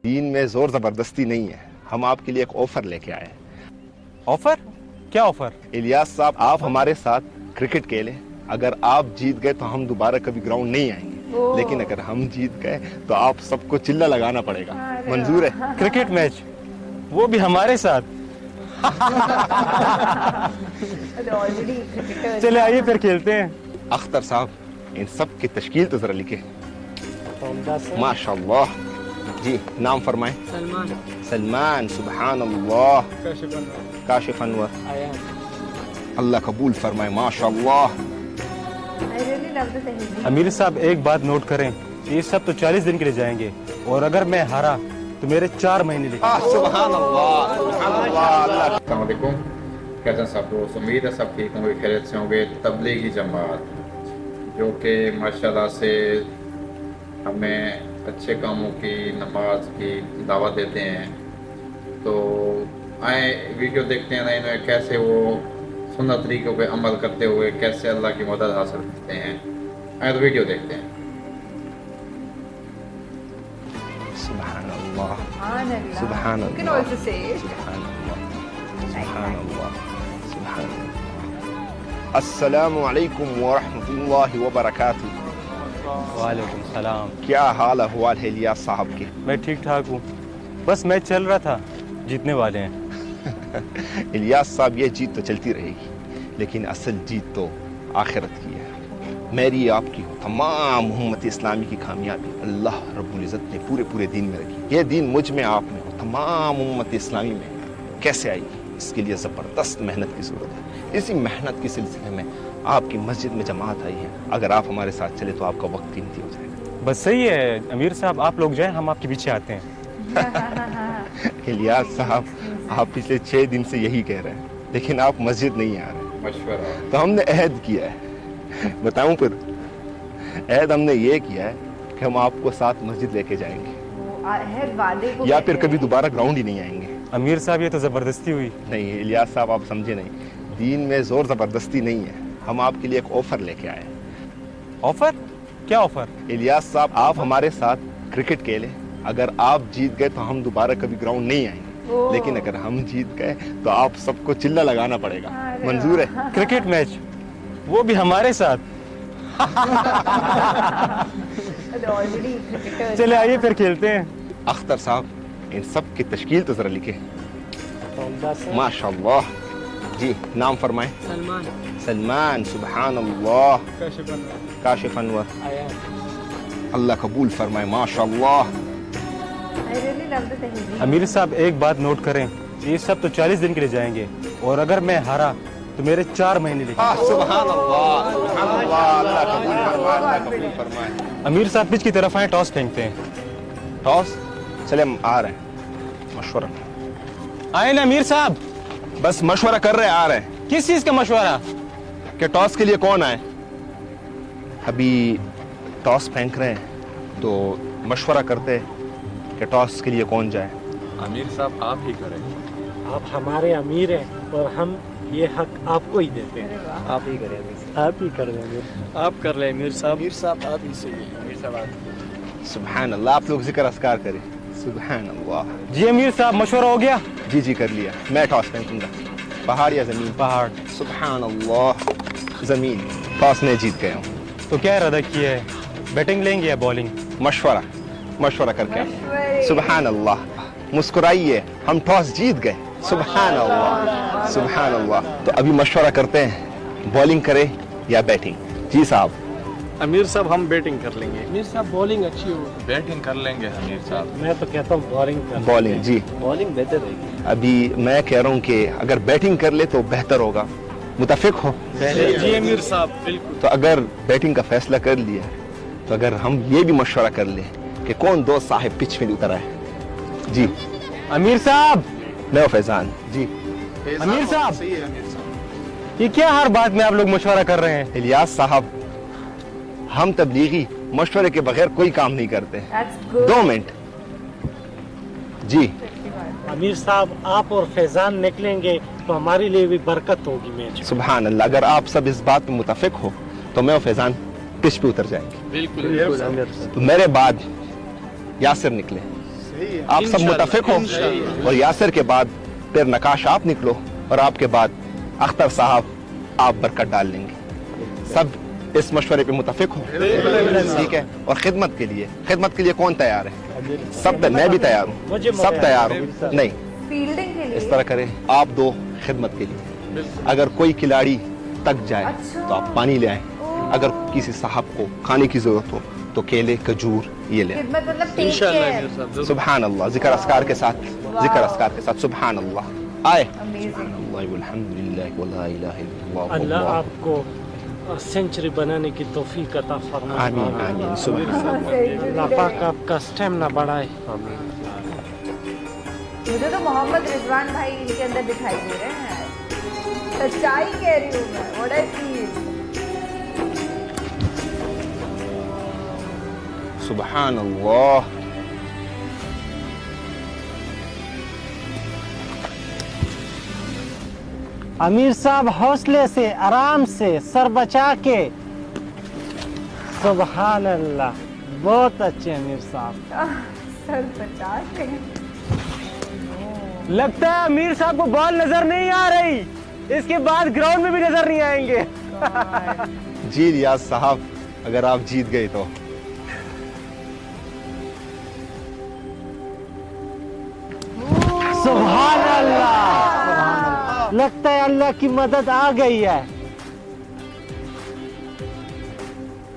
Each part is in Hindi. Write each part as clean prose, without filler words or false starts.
दीन में जोर जबरदस्ती नहीं है। हम आपके लिए एक ऑफर लेके आए हैं। ऑफर? क्या ऑफर? इलियास साहब, आप हमारे साथ क्रिकेट खेलें। अगर आप जीत गए तो हम दोबारा कभी ग्राउंड नहीं आएंगे, लेकिन अगर हम जीत गए तो आप सबको चिल्ला लगाना पड़ेगा। मंजूर है? क्रिकेट मैच, वो भी हमारे साथ? चले आइए फिर खेलते हैं। अख्तर साहब, इन सब की तश्कील तो जरा लिखे। माशाल्लाह। जी, नाम फरमाएं। सलमान। सलमान, सुबहान अल्लाह। काशिफ अनवर। अल्लाह कबूल फरमाए, माशाल्लाह। अमीर साहब, एक बात नोट करें, ये सब तो 40 दिन के लिए जाएंगे, और अगर मैं हारा तो मेरे 4 महीने लिखे। सुबहान अल्लाह, सुबहान अल्लाह। अस्सलाम वालेकुम। कैसे हैं सब दोस्त? उम्मीद है सब ठीक होंगे, खैरियत से होंगे। तबलीगी जमात जो कि माशाल्लाह से हमें अच्छे कामों की, नमाज की दावत देते हैं, तो आए वीडियो देखते हैं ना इन्हें कैसे वो सुन्नत तरीक़ों पे अमल करते हुए कैसे अल्लाह की मदद हासिल करते हैं। आए तो वीडियो देखते हैं। सुबहान अल्लाह, सुबहान अल्लाह, सुबहान अल्लाह, सुबहान अल्लाह, सुबहान अल्लाह। अस्सलामु अलैकुम व रहमतुल्लाहि व बरकातुहू। वालेकुम सलाम। क्या हाल अहवाल है इलियास साहब के? मैं ठीक ठाक हूँ, बस मैच चल रहा था, जीतने वाले हैं। इलियास साहब, ये जीत तो चलती रहेगी, लेकिन असल जीत तो आखिरत की है। मेरी आपकी हो, तमाम उम्मत इस्लामी की कामयाबी अल्लाह रब्बुल इज़्ज़त ने पूरे पूरे दीन में रखी। ये दीन मुझ में, आप में हो, तमाम उम्मत इस्लामी में कैसे आएगी, इसके लिए ज़बरदस्त मेहनत की ज़रूरत है। इसी मेहनत के सिलसिले में आपकी मस्जिद में जमात आई है। अगर आप हमारे साथ चले तो आपका वक्त कीमती हो जाएगा। बस सही है अमीर साहब, आप लोग जाएं, हम आपके पीछे आते हैं। इलियास साहब, आप पिछले 6 दिन से यही कह रहे हैं, लेकिन आप मस्जिद नहीं आ रहे। मशवरा तो हमने अहद किया है, बताऊं फिर? अहद हमने ये किया है कि हम आपको साथ मस्जिद लेके जाएंगे, या फिर कभी दोबारा ग्राउंड ही नहीं आएंगे। अमीर साहब, ये तो जबरदस्ती हुई। नहीं इलियास साहब, आप समझे नहीं, दीन में जोर जबरदस्ती नहीं है। हम आपके लिए एक ऑफर लेके आए हैं। ऑफर? क्या ऑफर? इलियास साहब, आप हमारे साथ क्रिकेट खेलें। अगर आप जीत गए तो हम दोबारा कभी ग्राउंड नहीं आएंगे, लेकिन अगर हम जीत गए तो आप सबको चिल्ला लगाना पड़ेगा। मंजूर है? क्रिकेट मैच, वो भी हमारे साथ? चले आइए फिर खेलते हैं। अख्तर साहब, इन सब की तश्कील तो जरा लिखे। माशाल्लाह। जी, नाम फरमाएं। सलमान। सलमान, सुबहान अल्लाह। काशिफ अनवर। अल्लाह कबूल फरमाए, माशाल्लाह। अमीर साहब, एक बात नोट करें, ये सब तो 40 दिन के लिए जाएंगे, और अगर मैं हारा तो मेरे 4 महीने लिखे। सुबहान अल्लाह, सुबहान अल्लाह। अल्लाह कबूल फरमाए, अल्लाह कबूल फरमाए। अमीर साहब, पिच की तरफ आए, टॉस फेंकते हैं। टॉस? चले, हम आ रहे हैं। मशवरा आए ना अमीर साहब? बस मशवरा कर रहे हैं, आ रहे हैं। किस चीज का मशवरा? कि टॉस के लिए कौन आए? अभी टॉस फेंक रहे हैं, तो मशवरा करते हैं कि टॉस के लिए कौन जाए। अमीर साहब, आप ही करें। आप हमारे अमीर हैं और हम ये हक आपको ही देते हैं। आप ही करें अमीर साहब। आप ही कर देंगे। आप कर ले अमीर साहब। अमीर साहब आप ही सही है। अमीर साहब आप। सुबहान अल्लाह। आप लोग जिक्र अस्कार करें। सुबहान अल्लाह। जी अमीर साहब, मशवरा हो गया? जी जी, कर लिया। मैं टॉस फेंकूंगा। पहाड़ या जमीन? पहाड़। सुबहान अल्लाह। जमीन। टॉस में जीत गया हूँ। तो क्या इरादा किया है, बैटिंग लेंगे या बॉलिंग? मशवरा करके आए। सुबहान अल्लाह। मुस्कुराइए, हम टॉस जीत गए। सुबहान अल्लाह, सुबहान अल्लाह। तो अभी मशवरा करते हैं, बॉलिंग करें या बैटिंग? जी साहब। अमीर साहब, हम बैटिंग कर लेंगे। अमीर साहब बॉलिंग अच्छी हो। बैटिंग कर लेंगे अमीर साहब। मैं तो कहता हूँ बॉलिंग कर। बॉलिंग? जी, बॉलिंग बेहतर रहेगी। अभी मैं कह रहा हूँ कि अगर बैटिंग कर ले तो बेहतर होगा। मुतफिक हो? जी अमीर साहब, बिल्कुल। तो अगर बैटिंग का फैसला कर लिया, तो अगर हम ये भी मशवरा कर ले कि कौन दोस्त साहिब पिच में उतर आए। जी अमीर साहब। मैं फैजान। जी अमीर साहब, ये क्या हर बात में आप लोग मशवरा कर रहे हैं? इलियास साहब, हम तबलीगी मशवरे के बगैर कोई काम नहीं करते। 2 मिनट। जी अमीर साहब, आप और फैजान निकलेंगे तो हमारे लिए भी बरकत होगी मैच। सुबहान अल्लाह। अगर आप सब इस बात में मुतफिक हो तो मैं और फैजान पिच पे उतर जाएंगे। बिल्कुल तो मेरे बाद यासिर निकले। आप सब मुतफिक हो। और यासिर के बाद फिर नकाश आप निकलो और आपके बाद अख्तर साहब आप बरकत डाल लेंगे। सब इस मशवरे पे मुतफिक हो, ठीक है। और खिदमत के लिए कौन तैयार है? सब, मैं भी तैयार हूँ, सब तैयार हो। नहीं, फील्डिंग के लिए इस तरह करें, आप दो खिदमत के लिए, अगर कोई खिलाड़ी तक जाए तो आप पानी ले आए, अगर किसी साहब को खाने की जरूरत हो तो केले खजूर ये ले आए। खिदमत मतलब टेक इंशाल्लाह केयर। अमीर साहब जरूर। सुभान अल्लाह, जिक्र अस्कार के साथ सुभान अल्लाह। आए अमेजिंग। अल्हम्दुलिल्लाह वला इलाहा इल्लल्लाह। अल्लाह आपको सेंचुरी बनाने की तौफीक अता फरमाए। आमीन आमीन सुभान अल्लाह। अल्लाह पाक आपका स्टेमिना बढ़ाए। मुझे तो मोहम्मद रिजवान भाई इनके अंदर दिखाई दे रहे हैं यार। सच्चाई कह रही हूँ मैं। What I feel. सुभान अल्लाह। अमीर साहब हौसले से, आराम से, सर बचा के। सुभान अल्लाह, बहुत अच्छे अमीर साहब। सर बचा के। लगता है अमीर साहब को बॉल नजर नहीं आ रही, इसके बाद ग्राउंड में भी नजर नहीं आएंगे। जी रियाज साहब, अगर आप जीत गए तो सुभान अल्लाह, लगता है अल्लाह की मदद आ गई है।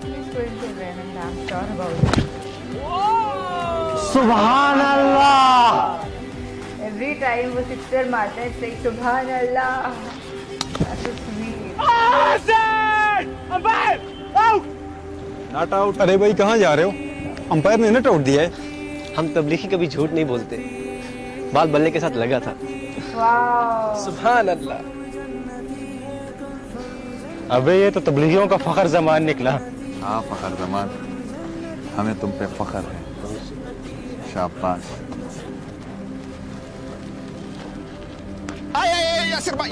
He's going to win and I'm sure about it. सुभान अल्लाह। Every time वो सिक्सर मारते हैं, it's like सुभान अल्लाह। That's so sweet. Not out. अरे भाई कहाँ जा रहे हो? अंपायर ने नट आउट दिया है। हम तबलीगी कभी झूठ नहीं बोलते। बाल बल्ले के साथ लगा था। Wow. सुभान अल्लाह। अबे ये तो तबलीगियों का फखर जमान निकला। हाँ फखर जमान, हमें तुम पे फखर है। शाबाश।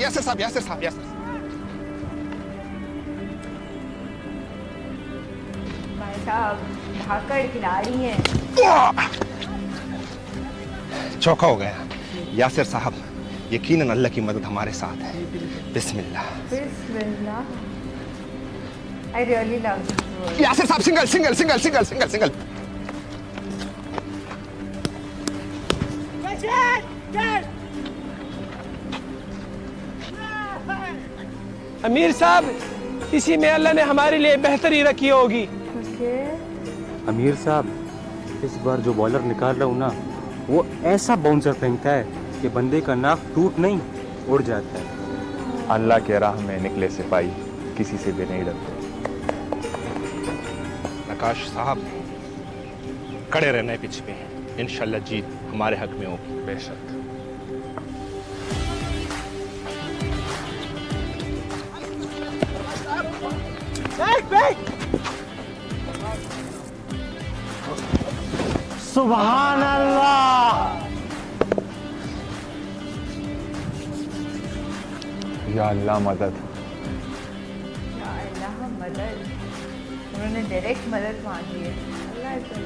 यासिर साहब। भाई साहब धाकड़ खिलाड़ी हैं। चौका हो गया। यासिर साहब, यकीनन अल्लाह की मदद हमारे साथ है। बिस्मिल्लाह। बिस्मिल्लाह। I really love this word. Yasir साहब, सिंगल। अमीर साहब, इसी में अल्लाह ने हमारे लिए बेहतरी रखी होगी। Okay. अमीर साहब, इस बार जो बॉलर निकाल रहा हूँ ना, वो ऐसा बाउंसर फेंकता है कि बंदे का नाक टूट नहीं उड़ जाता है। अल्लाह के राह में निकले सिपाही किसी से भी नहीं डरते। नकाश साहब, खड़े रहना है पिच पे, इंशाल्लाह जीत हमारे हक में होगी। बेशक। सुभान अल्लाह। या अल्लाह मदद। या अल्लाह मदद। उन्होंने डायरेक्ट मदद मांगी है। अल्लाह इसको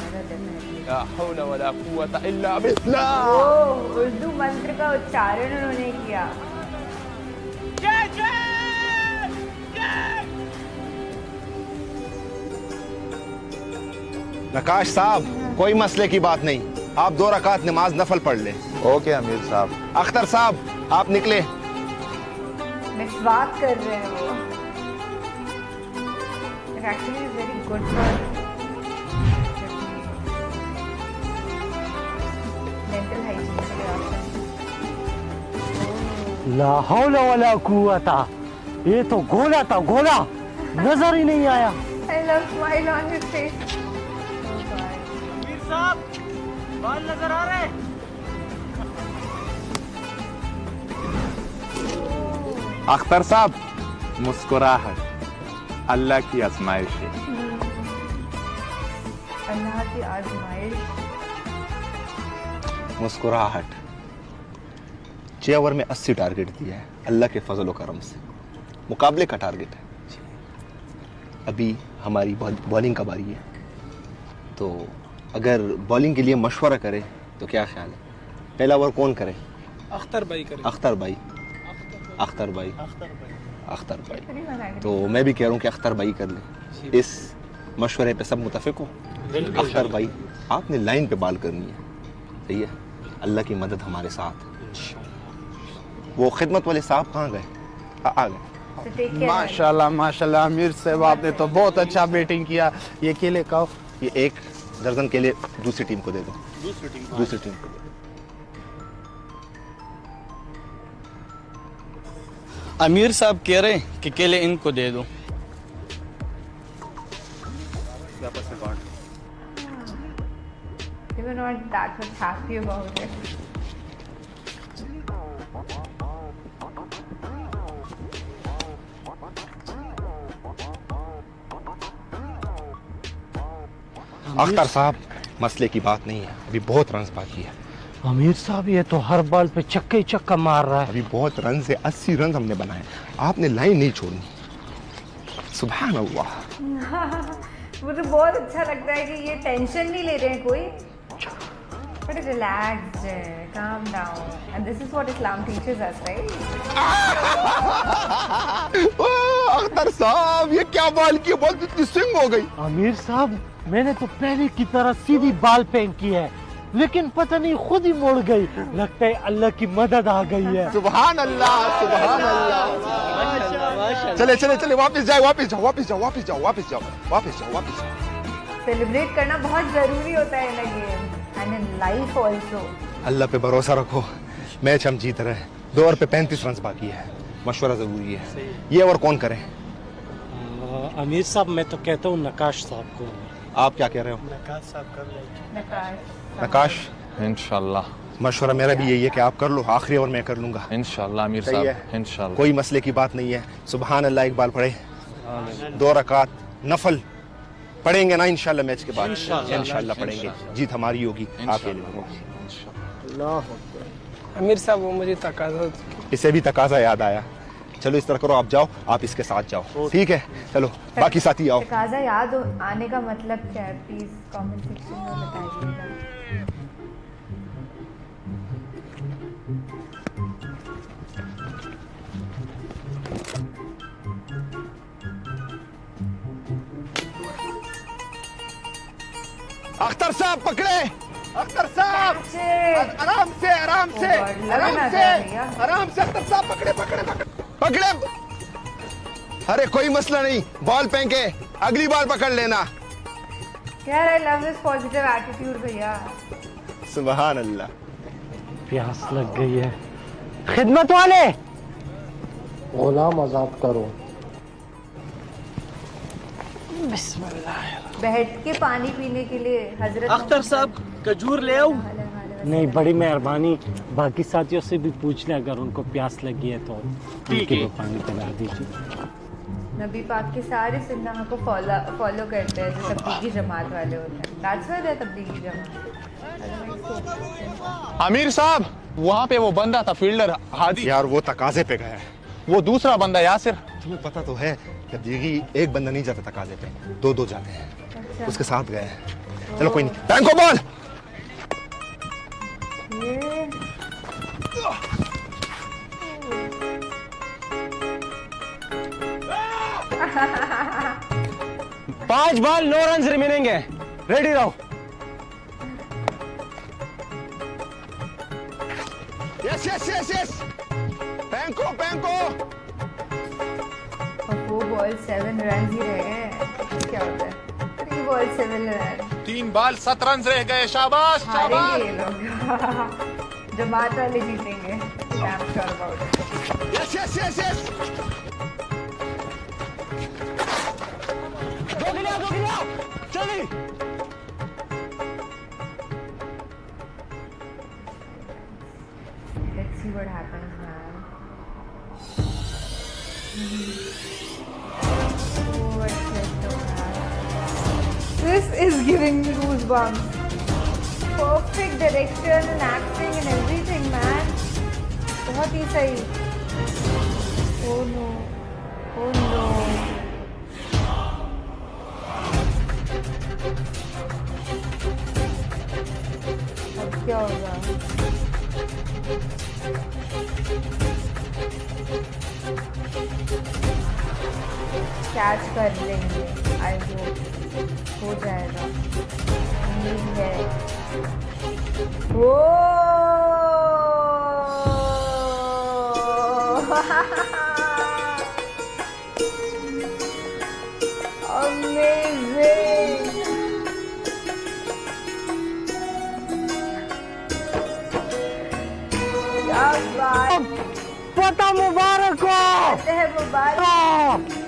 मदद देना। ला हौला वला कुव्वता इल्ला बिल्लाह। ओह, उर्दू मंत्र का उच्चारण उन्होंने किया। नकाश साहब, कोई मसले की बात नहीं, आप 2 रकात नमाज नफल पढ़ ले। ओके अमीर साहब। अख्तर साहब, आप निकले। मिसवाक कर रहे हैं वो। Actually is very good for mental hygiene के लिए। ला हौला वला कुव्वता। ये तो गोला था, गोला नजर ही नहीं आया। I love smile on his face. अमीर साहब, बॉल नजर आ रहे हैं? अख्तर साहब, मुस्कुराहट अल्लाह की आजमाइश है। अल्लाह की आजमाइश। मुस्कुराहट। 6 ओवर में 80 टारगेट दिया है अल्लाह के फजल व करम से। मुकाबले का टारगेट है। अभी हमारी बॉलिंग का बारी है, तो अगर बॉलिंग के लिए मशवरा करे तो क्या ख्याल है? पहला ओवर कौन करे? अख्तर भाई करें। अख्तर भाई। अख्तर भाई। अख्तर भाई। तो मैं भी कह रहा हूँ कि अख्तर भाई कर ले। इस मशवरे पे सब मुतफिक हो? अख्तर भाई आपने लाइन पे बॉल करनी है, सही है? अल्लाह की मदद हमारे साथ। वो खिदमत वाले साहब कहाँ गए? आ गए। माशाल्लाह माशाल्लाह अमीर साहब आपने तो बहुत अच्छा बैटिंग किया। ये केले खाओ। ये एक दर्जन केले दूसरी टीम को दे दो। दूसरी टीम को दे दो। अमीर साहब कह रहे हैं कि केले इनको दे दो। They were not that much happy about it. Akhtar साहब मसले की बात नहीं है, अभी बहुत रन बाकी है। अमीर साहब ये तो हर बॉल पे चक्का ही चक्का मार रहा है। अभी बहुत रन से 80 रन हमने बनाए, आपने लाइन नहीं छोड़नी। सुभान अल्लाह। मुझे बहुत अच्छा लगता है कि ये टेंशन नहीं ले रहे हैं कोई, बट रिलैक्स्ड है, calm down, and this is what Islam teaches us, right? Akhtar साहब ये क्या बॉल की, बॉल कितनी स्विंग हो गई। अमीर साहब मैंने तो पहले की तरह सीधी बॉल फेंक की है, लेकिन पता नहीं खुद ही मुड़ गई। लगता है अल्लाह की मदद आ गई है। सुभान अल्लाह, सुभान अल्लाह। चले चले चले वापस जाओ, वापस जाओ, वापस जाओ, वापस जाओ, वापस जाओ, वापस जाओ, वापस जाओ। सेलिब्रेट करना बहुत जरूरी होता है in game and in life also. अल्लाह पे भरोसा रखो, मैच हम जीत रहे हैं। 2 ओवर पे 35 रन बाकी है, मशवरा जरूरी है। ये ओवर कौन करे? अमीर साहब मैं तो कहता हूँ नकाश साहब को। आप क्या कह रहे हो? नकाश साहब कर ले। नकाश इंशाल्लाह मशवरा मेरा भी यही है कि आप कर लो, आखिरी ओवर मैं कर लूंगा। इंशाल्लाह अमीर सही है? साहब इंशाल्लाह। कोई मसले की बात नहीं है। सुभान अल्लाह इकबाल पढ़े, 2 रकात नफल पढ़ेंगे ना इंशाल्लाह मैच के बाद। इंशाल्लाह पढ़ेंगे, जीत हमारी होगी, आपके लिए होगी। अमीर साहब वो मुझे तकाजा। इसे भी तकाजा याद आया। चलो इस तरह करो, आप जाओ, आप इसके साथ जाओ, ठीक है? चलो बाकी साथी आओ। तकाजा याद आने का मतलब क्या है, प्लीज कमेंट सेक्शन में बताइएगा। अख्तर साहब पकड़े, अख्तर साहब आराम से, आराम से, आराम से, आराम से। अख्तर साहब पकड़े, पकड़े, पकड़े, पकड़े। अरे कोई मसला नहीं, बॉल फेंके, अगली बार पकड़ लेना। यार I love this positive attitude भैया। सुभान अल्लाह। प्यास लग गई है। खिदमत वाले, गुलाम आजाद करो। बैठ के पानी पीने के लिए हजरत अख्तर साहब खजूर ले आओ। नहीं, बड़ी मेहरबानी। बाकी साथियों से भी पूछ लें, अगर उनको प्यास लगी है तो उनके लिए पानी पिला दीजिए। नबी पाक के सारे सुन्नह को फॉलो करते हैं जो तबलीगी जमात वाले होते हैं। That's why they are Tablighi Jamaat. अमीर साहब वहाँ पे वो बंदा था फील्डर हादी, यार वो तकाजे पे गया है। वो दूसरा बंदा यासिर। तुम्हें पता तो है तबलीगी एक बंदा नहीं जाता तकाजे पे, 2-2 जाते हैं। अच्छा। उसके साथ गए हैं। चलो कोई नहीं, बैंको बॉल। ये 5 बॉल 9 रन रिमेनिंग है। रेडी रहो। यस यस यस यस, बैंको बैंको। 4 बॉल 7 रन ही रह गए। क्या होता है? 3 बॉल 7 रन। 3 बॉल 7 रन रह गए। शाबाश हारेंगे ये लोग। जमात वाले जीतेंगे। I'm sure about it. Yes yes yes yes. चलिए। Let's see what happens, man. Oh, what pleasure, man. This is giving me goosebumps. Perfect direction and acting and everything, man. बहुत ही सही. Oh no. Oh no. क्या होगा? कैच कर लेंगे, आई होप हो जाएगा, उम्मीद है। वो अमेजिंग, क्या बात, पता मुबारक हो। है मुबारक।